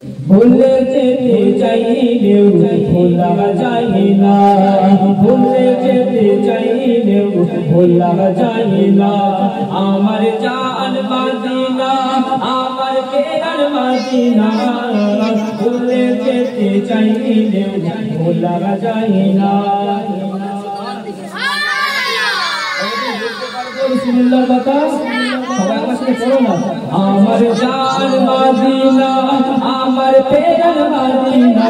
ভুলে যেতে চাইলেও ভোলা যায় না, ভুলে যেতে চাইলেও ভোলা যায় না। আমার জান মদিনা, আমার প্রাণ মদিনা, ভুলে যেতে চাইলেও ভোলা যায় না। বিসমিল্লাহ বাতাস সবাই আমার সাথে পড়ো না। আমার জান মদিনা, আমার প্রাণ মদিনা,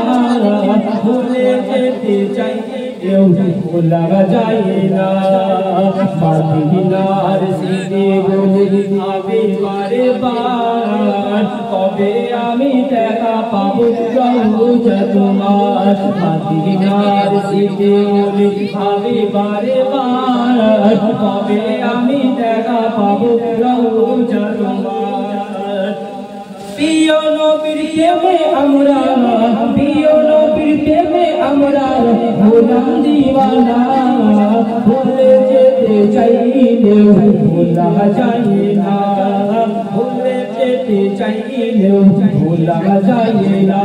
ভুলে যেতে চাইলেও ভোলা যায় না। মদিনার সিনে বলি আমি বারে বার, কবে আমি দেখা পাবো রওজা তোমার। মদিনার সিনে বলি আমি বারে বার, কবে আমি দেখা পাবো রওজা তোমার। প্রিয় নবীর প্রেমে আমরা, প্রিয় নবীর প্রেমে আমরা হলাম দিওয়ানা, ভুলে যেতে চাইলেও ভোলা যায় না, ভুলে যেতে চাইলেও ভোলা যায় না।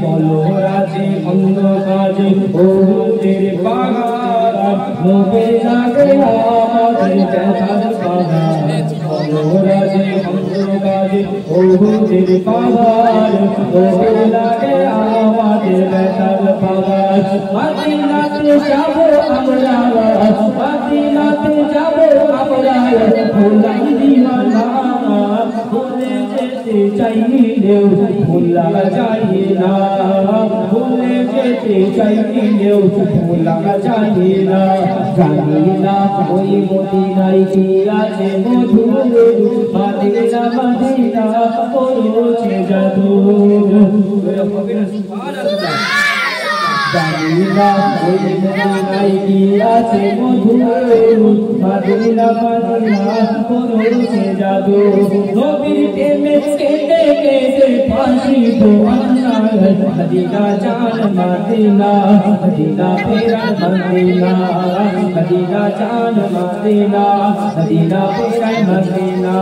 বলো রাজে অন্ধ কাজে ওদের পাহাড়, নবীর নামে আমাদের ব্যথার পাহাড়। বলো রাজে অন্ধ কাজে ওদের পাহাড়, নবীর নামে আমাদের ব্যথার পাহাড়। মদিনাতে যাবো আমরা, মদিনাতে যাবো আমরা হলাম দিওয়ানা, ভুলে যেতে চাইলেও ভোলা যায় না, ভুলে যেতে চাইলেও ভোলা যায় না। জানি না ওই মদিনায় কি আছে মধু, মদিনা মদিনা করেছে জাদু। জানি না ওই মদিনায় কি আছে মধু, মদিনা মদিনা করেছে জাদু। নবীর প্রেমে কেটে কেটে ফাঁসি তো আল্লাহ, মদিনা জান মদিনা, মদিনা প্রাণ মদিনা, মদিনা জান মদিনা, মদিনা প্রাণ মদিনা।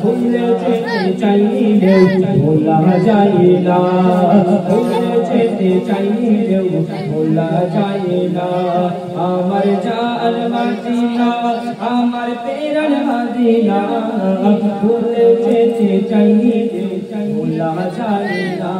ভুলে যেতে চাইলেও ভোলা যায় না, ভুলে যেতে চাইলেও ভোলা যায় না। আমার জান মদিনা, আমার প্রাণ মদিনা, ভুলে যেতে চাইলেও ভোলা যায় না।